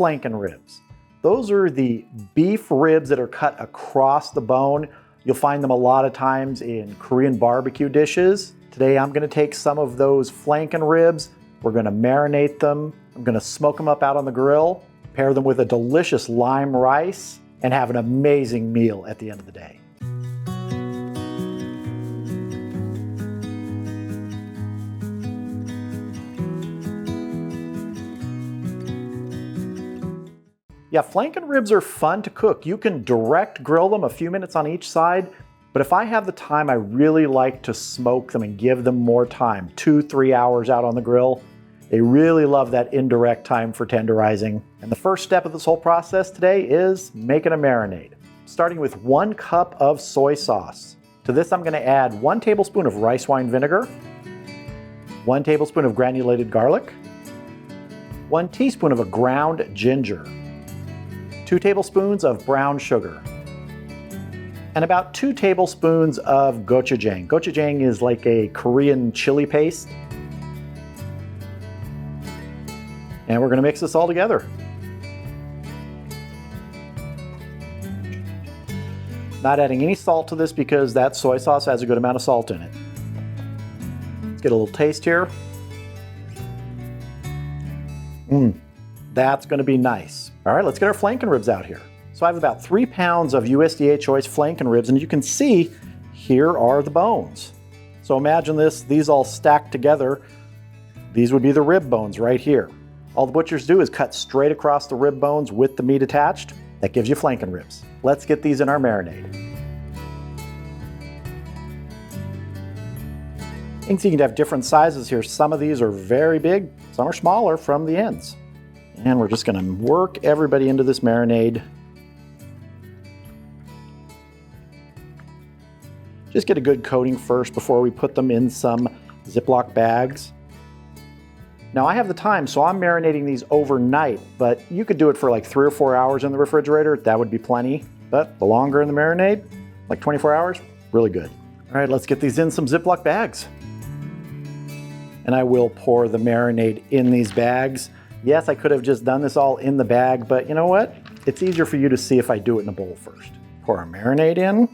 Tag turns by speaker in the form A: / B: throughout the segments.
A: flanken ribs. Those are the beef ribs that are cut across the bone. You'll find them a lot of times in Korean barbecue dishes. Today I'm gonna take some of those flanken ribs, we're gonna marinate them, I'm gonna smoke them up out on the grill, pair them with a delicious lime rice, and have an amazing meal at the end of the day. Yeah, flanken ribs are fun to cook. You can direct grill them a few minutes on each side, but if I have the time, I really like to smoke them and give them more time, 2-3 hours out on the grill. They really love that indirect time for tenderizing. And the first step of this whole process today is making a marinade. Starting with 1 cup of soy sauce. To this, I'm gonna add 1 tablespoon of rice wine vinegar, 1 tablespoon of granulated garlic, 1 teaspoon of a ground ginger, 2 tablespoons of brown sugar, and about 2 tablespoons of gochujang. Gochujang is like a Korean chili paste. And we're gonna mix this all together. Not adding any salt to this because that soy sauce has a good amount of salt in it. Let's get a little taste here. That's gonna be nice. All right, let's get our flanken ribs out here. So I have about 3 pounds of USDA choice flanken ribs, and you can see here are the bones. So imagine this, these all stacked together. These would be the rib bones right here. All the butchers do is cut straight across the rib bones with the meat attached. That gives you flanken ribs. Let's get these in our marinade. You can see you can have different sizes here. Some of these are very big, some are smaller from the ends. And we're just gonna work everybody into this marinade. Just get a good coating first before we put them in some Ziploc bags. Now I have the time, so I'm marinating these overnight, but you could do it for like 3 or 4 hours in the refrigerator. That would be plenty. But the longer in the marinade, like 24 hours, really good. All right, let's get these in some Ziploc bags. And I will pour the marinade in these bags. Yes, I could have just done this all in the bag, but you know what? It's easier for you to see if I do it in a bowl first. Pour our marinade in.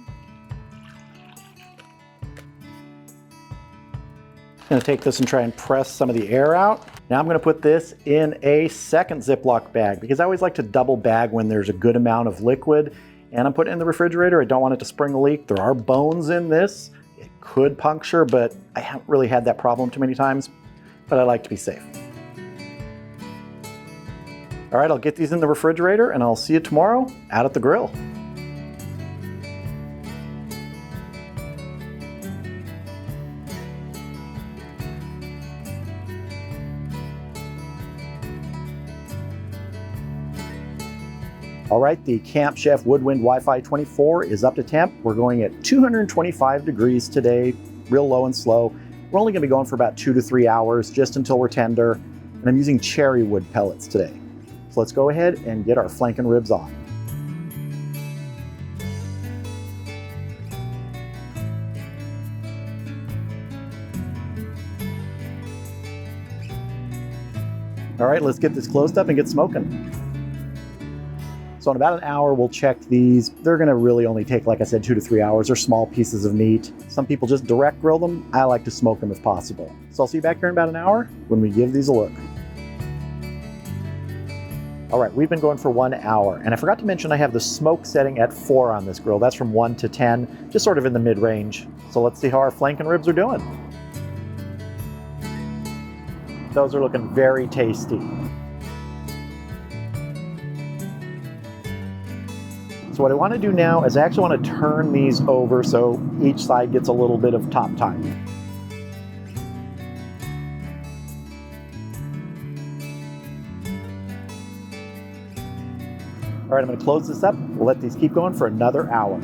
A: I'm gonna take this and try and press some of the air out. Now I'm gonna put this in a second Ziploc bag because I always like to double bag when there's a good amount of liquid, and I'm putting it in the refrigerator. I don't want it to spring a leak. There are bones in this. It could puncture, but I haven't really had that problem too many times, but I like to be safe. All right, I'll get these in the refrigerator and I'll see you tomorrow out at the grill. All right, the Camp Chef Woodwind Wi-Fi 24 is up to temp. We're going at 225 degrees today, real low and slow. We're only gonna be going for about 2 to 3 hours, just until we're tender. And I'm using cherry wood pellets today. So let's go ahead and get our flanken ribs on. All right, let's get this closed up and get smoking. So in about an hour, we'll check these. They're gonna really only take, like I said, 2 to 3 hours. They're small pieces of meat. Some people just direct grill them. I like to smoke them if possible. So I'll see you back here in about an hour when we give these a look. All right, we've been going for 1 hour, and I forgot to mention I have the smoke setting at 4 on this grill. That's from 1 to 10, just sort of in the mid-range. So let's see how our flanken ribs are doing. Those are looking very tasty. So what I want to do now is I actually want to turn these over so each side gets a little bit of top time. All right, I'm going to close this up. We'll let these keep going for another hour.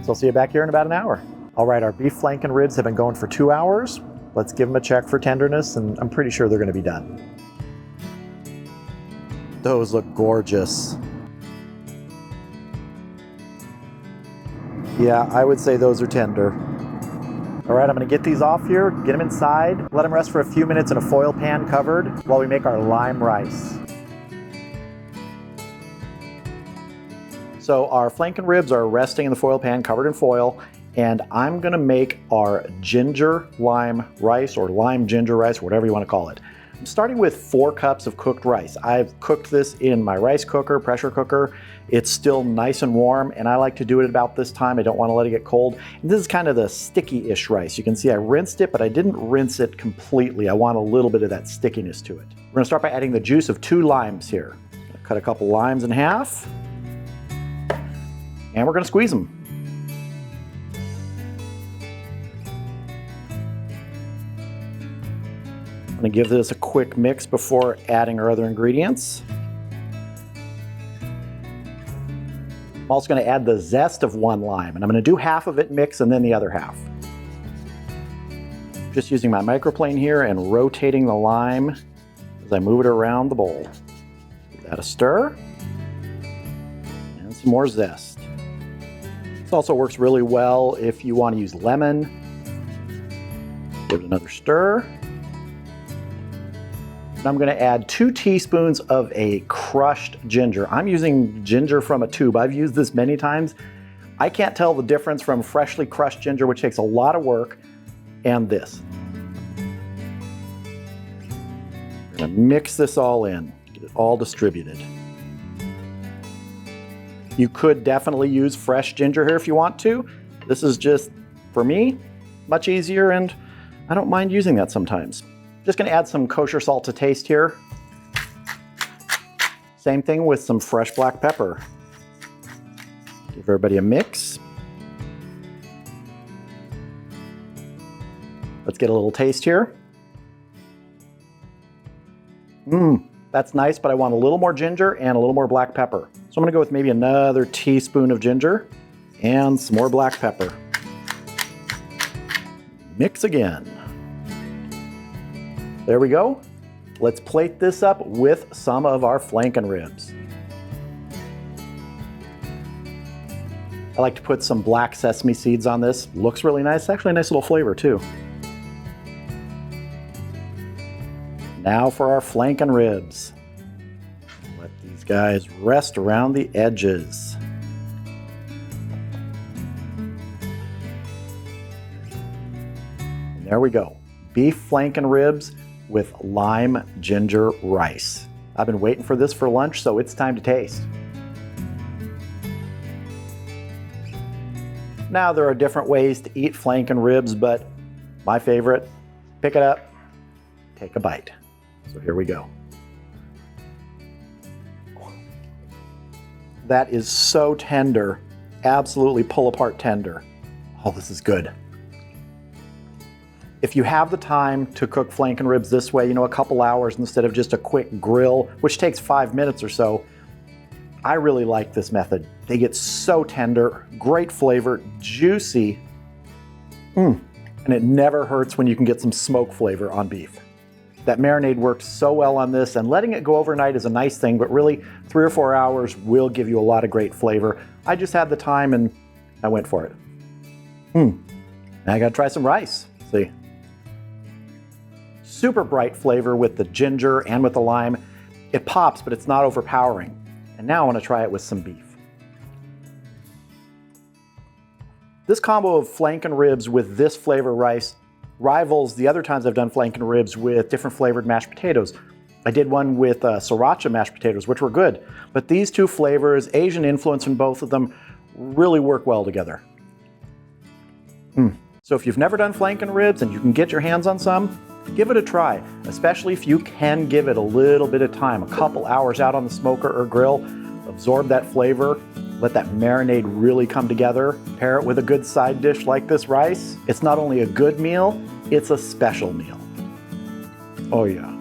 A: So I'll see you back here in about an hour. All right, our beef flanken ribs have been going for 2 hours. Let's give them a check for tenderness, and I'm pretty sure they're going to be done. Those look gorgeous. Yeah, I would say those are tender. All right, I'm gonna get these off here, get them inside, let them rest for a few minutes in a foil pan covered while we make our lime rice. So our flanken ribs are resting in the foil pan covered in foil, and I'm gonna make our ginger lime rice or lime ginger rice, whatever you wanna call it. I'm starting with 4 cups of cooked rice. I've cooked this in my rice cooker, pressure cooker. It's still nice and warm, and I like to do it about this time. I don't want to let it get cold. And this is kind of the sticky-ish rice. You can see I rinsed it, but I didn't rinse it completely. I want a little bit of that stickiness to it. We're gonna start by adding the juice of 2 limes here. Cut a couple limes in half, and we're gonna squeeze them. I'm gonna give this a quick mix before adding our other ingredients. I'm also gonna add the zest of 1 lime, and I'm gonna do half of it mix and then the other half. Just using my microplane here and rotating the lime as I move it around the bowl. Give that a stir, and some more zest. This also works really well if you want to use lemon. Give it another stir. And I'm gonna add 2 teaspoons of a crushed ginger. I'm using ginger from a tube. I've used this many times. I can't tell the difference from freshly crushed ginger, which takes a lot of work, and this. I'm gonna mix this all in, get it all distributed. You could definitely use fresh ginger here if you want to. This is just, for me, much easier, and I don't mind using that sometimes. Just gonna add some kosher salt to taste here. Same thing with some fresh black pepper. Give everybody a mix. Let's get a little taste here. That's nice, but I want a little more ginger and a little more black pepper. So I'm gonna go with maybe another teaspoon of ginger and some more black pepper. Mix again. There we go. Let's plate this up with some of our flanken ribs. I like to put some black sesame seeds on this. Looks really nice. It's actually a nice little flavor too. Now for our flanken ribs. Let these guys rest around the edges. And there we go. Beef flanken ribs with lime ginger rice. I've been waiting for this for lunch, so it's time to taste. Now there are different ways to eat flanken ribs, but my favorite, pick it up, take a bite. So here we go. That is so tender, absolutely pull apart tender. Oh, this is good. If you have the time to cook flanken ribs this way, a couple hours instead of just a quick grill, which takes 5 minutes or so, I really like this method. They get so tender, great flavor, juicy, and it never hurts when you can get some smoke flavor on beef. That marinade works so well on this, and letting it go overnight is a nice thing, but really 3 or 4 hours will give you a lot of great flavor. I just had the time and I went for it. Now I gotta try some rice. See. Super bright flavor with the ginger and with the lime. It pops, but it's not overpowering. And now I want to try it with some beef. This combo of flanken ribs with this flavor rice rivals the other times I've done flanken ribs with different flavored mashed potatoes. I did one with sriracha mashed potatoes, which were good. But these 2 flavors, Asian influence in both of them, really work well together. So if you've never done flanken ribs and you can get your hands on some, give it a try, especially if you can give it a little bit of time, a couple hours out on the smoker or grill, absorb that flavor, let that marinade really come together, pair it with a good side dish like this rice. It's not only a good meal, it's a special meal. Oh yeah.